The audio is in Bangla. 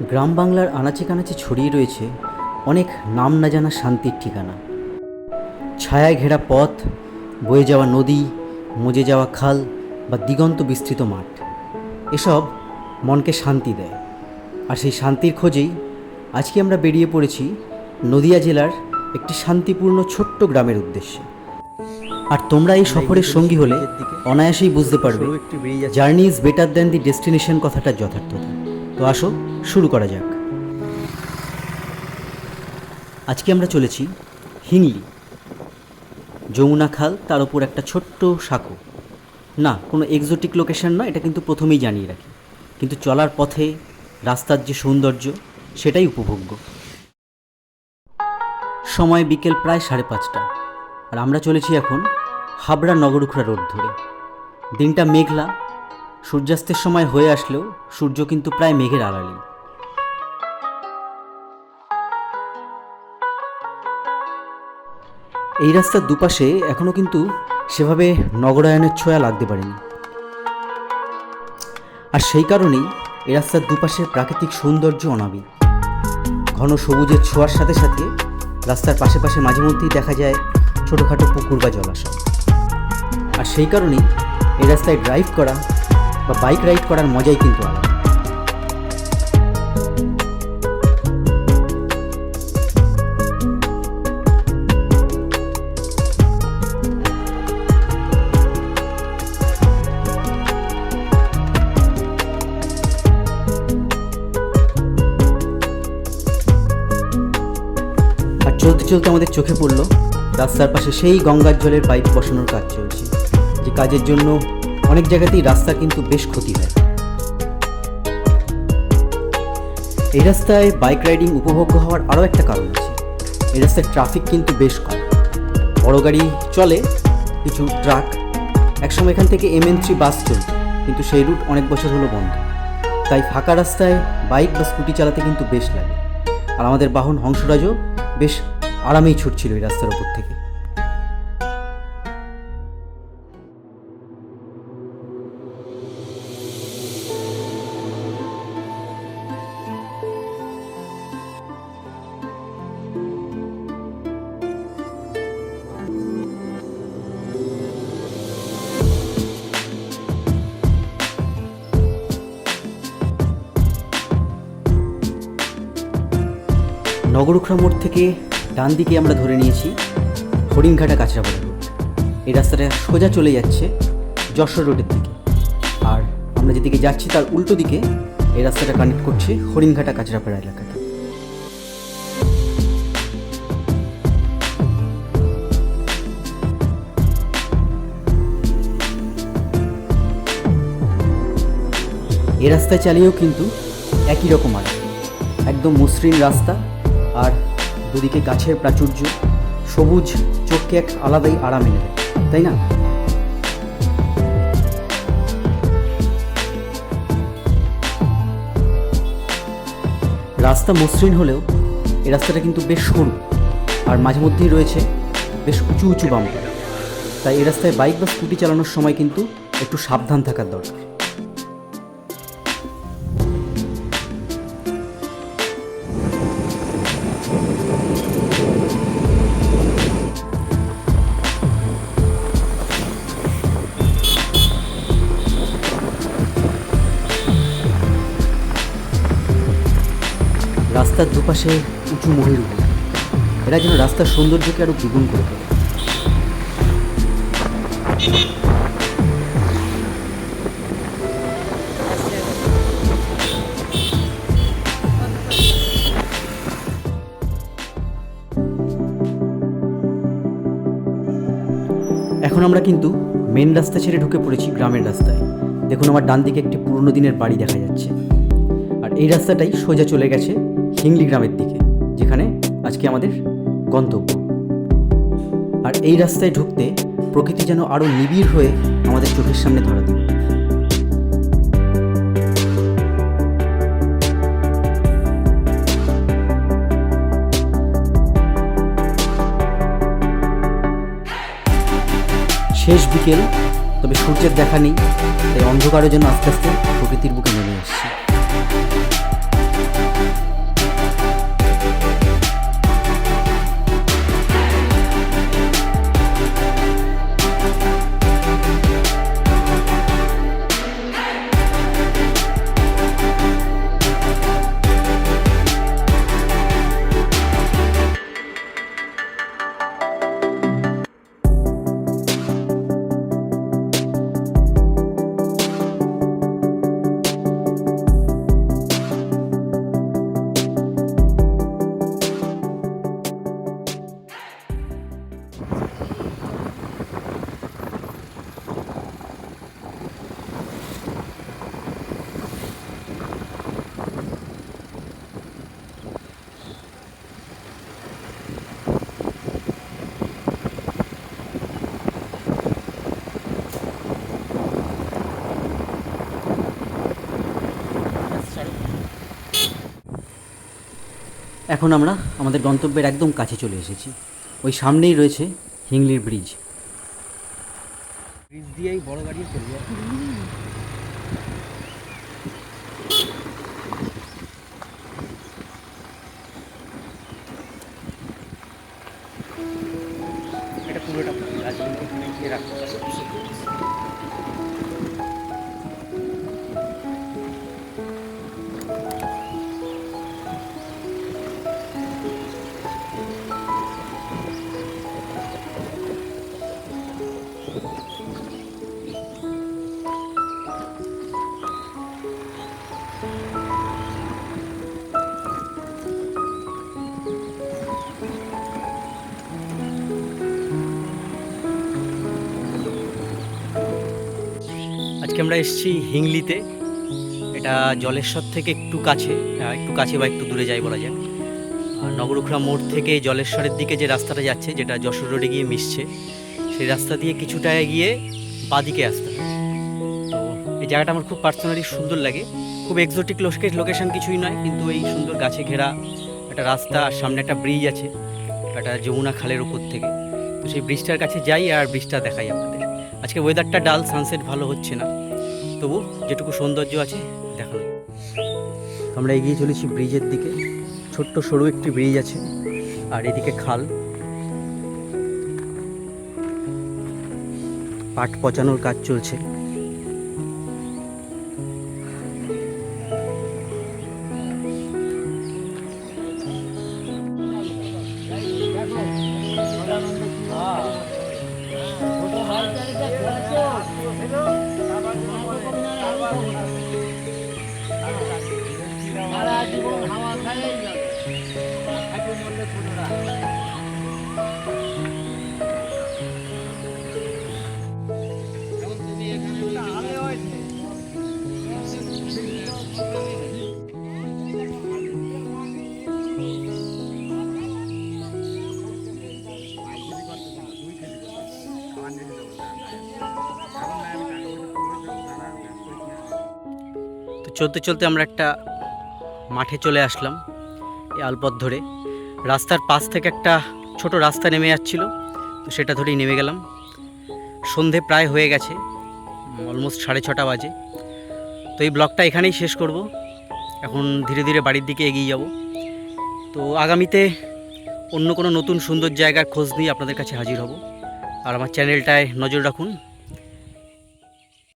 গ্রাম বাংলার আনাচে কানাচে ছড়িয়ে রয়েছে অনেক নাম না জানা শান্তির ঠিকানা। ছায়ায় ঘেরা পথ, বয়ে যাওয়া নদী, মজে যাওয়া খাল বা দিগন্ত বিস্তৃত মাঠ, এসব মনকে শান্তি দেয়। আর সেই শান্তির খোঁজেই আজকে আমরা বেরিয়ে পড়েছি নদিয়া জেলার একটি শান্তিপূর্ণ ছোট্ট গ্রামের উদ্দেশ্যে। আর তোমরা এই সফরের সঙ্গী হলে অনায়াসেই বুঝতে পারবে journey is better than the destination কথাটার যথার্থতা। তো আসো শুরু করা যাক। আজকে আমরা চলেছি হিংলি। যমুনা খাল, তার ওপর একটা ছোট্ট সাঁকো। না, কোনো এক্সোটিক লোকেশন না, এটা কিন্তু প্রথমেই জানিয়ে রাখি। কিন্তু চলার পথে রাস্তার যে সৌন্দর্য, সেটাই উপভোগ্য। সময় বিকেল প্রায় 5:30, আর আমরা চলেছি এখন হাবড়া নগরুখড়া রোড ধরে। দিনটা মেঘলা, সূর্যাস্তের সময় হয়ে আসলেও সূর্য কিন্তু প্রায় মেঘের আড়ালেই। এই রাস্তার দুপাশে এখনও কিন্তু সেভাবে নগরায়নের ছোঁয়া লাগতে পারেনি। আর সেই কারণেই এই রাস্তার দুপাশের প্রাকৃতিক সৌন্দর্য অনাবিল। ঘন সবুজের ছোঁয়ার সাথে সাথে রাস্তার পাশে পাশে মাঝে মধ্যেই দেখা যায় ছোটোখাটো পুকুর বা জলাশয়। আর সেই কারণেই এই রাস্তায় ড্রাইভ করা বা বাইক রাইড করার মজাই কিন্তু আলাদা। আর চলতে চলতে আমাদের চোখে পড়ল রাস্তার পাশে সেই গঙ্গার জলের পাইপ বসানোর কাজ চলছে, যে কাজের জন্য অনেক জায়গাতেই রাস্তার কিন্তু বেশ ক্ষতি হয়। এই রাস্তায় বাইক রাইডিং উপভোগ্য হওয়ার আরও একটা কারণ আছে। এই রাস্তায় ট্রাফিক কিন্তু বেশ কম। বড় গাড়ি চলে, কিছু ট্রাক। একসময় এখান থেকে MN3 বাস চলত, কিন্তু সেই রুট অনেক বছর হলো বন্ধ। তাই ফাঁকা রাস্তায় বাইক বা স্কুটি চালাতে কিন্তু বেশ লাগে। আর আমাদের বাহন হংসরাজও বেশ আরামেই ছুটছিল এই রাস্তার ওপর থেকে। নগরুখড়া মোড় থেকে ডান দিকে আমরা ধরে নিয়েছি হরিণঘাটা কাঁচরাপাড়া রোড। এই রাস্তাটা সোজা চলে যাচ্ছে যশোর রোডের দিকে। আর আমরা যেদিকে যাচ্ছি তার উল্টো দিকে এই রাস্তাটা কানেক্ট করছে হরিণঘাটা কাঁচরাপাড়া এলাকাতে। এই রাস্তায় চালিয়েও কিন্তু একই রকম আর একদম মসৃণ রাস্তা, আর দুদিকে গাছের প্রাচুর্য, সবুজ চোখকে এক আলাদাই আরাম এনে দেয়, তাই না? রাস্তা মসৃণ হলেও এই রাস্তাটা কিন্তু বেশ সরু, আর মাঝে মধ্যেই রয়েছে বেশ উঁচু উঁচু বাম্পার। তাই এই রাস্তায় বাইক বা স্কুটি চালানোর সময় কিন্তু একটু সাবধান থাকার দরকার। রাস্তার দুপাশে উঁচু মহিরুহ, এরা যেন রাস্তার সৌন্দর্যকে আরও দ্বিগুণ করে তোলে। এখন আমরা কিন্তু মেন রাস্তা ছেড়ে ঢুকে পড়েছি গ্রামের রাস্তায়। দেখুন, আমার ডান দিকে একটি পুরনো দিনের বাড়ি দেখা যাচ্ছে। আর এই রাস্তাটাই সোজা চলে গেছে হিংলি গ্রামের দিকে, যেখানে আজকে আমাদের গন্তব্য। আর এই রাস্তায় ঢুকতে প্রকৃতি যেন আরও নিবিড় হয়ে আমাদের চোখের সামনে ধরা দিল। শেষ বিকেল, তবে সূর্যের দেখা নেই, তাই অন্ধকারের জন্য আস্তে আস্তে প্রকৃতির বুকে নেমে আসছে। এখন আমরা আমাদের গন্তব্যের একদম কাছে চলে এসেছি। ওই সামনেই রয়েছে হিংলির ব্রিজ। ব্রিজ দিয়েই বড় গাড়ি চলে যায়। এটা পুরোটা দার্জিলিংকে ঘিরে রাখতে পারে। আজকে আমরা এসেছি হিংলিতে। এটা জলেশ্বর থেকে একটু কাছে বা একটু দূরে যাই বলা যায়। নগরুখড়া মোড় থেকে জলেশ্বরের দিকে যে রাস্তাটা যাচ্ছে, যেটা যশোর রোডে গিয়ে মিশছে, সেই রাস্তা দিয়ে কিছুটা এগিয়ে বাঁদিকে আসতে হয়। তো এই জায়গাটা আমার খুব পার্সোনালি সুন্দর লাগে। খুব এক্সোটিক লোকেশন কিছুই নয়, কিন্তু এই সুন্দর গাছে ঘেরা একটা রাস্তা, আর সামনে একটা ব্রিজ আছে একটা যমুনা খালের উপর থেকে। তো সেই ব্রিজটার কাছে যাই আর ব্রিজটা দেখাই আপনাদের। আজকে ওয়েদারটা ডাল, সানসেট ভালো হচ্ছে না, তবু যেটুকু সৌন্দর্য আছে দেখানো। আমরা এগিয়ে চলেছি ব্রিজের দিকে। ছোট্ট সরু একটি ব্রিজ আছে, আর এদিকে খাল। পাট পচানোর কাজ চলছে। তো চলতে চলতে আমরা একটা মাঠে চলে আসলাম। এই আলপথ ধরে রাস্তার পাশ থেকে একটা ছোট রাস্তা নেমে যাচ্ছিল, তো সেটা ধরেই নেমে গেলাম। সন্ধে প্রায় হয়ে গেছে, অলমোস্ট 6:30 বাজে। তো এই ব্লগটা এখানেই শেষ করব। এখন ধীরে ধীরে বাড়ির দিকে এগিয়ে যাব। তো আগামীতে অন্য কোনো নতুন সুন্দর জায়গার খোঁজ নিয়ে আপনাদের কাছে হাজির হব। আর আমার চ্যানেলটায় নজর রাখুন।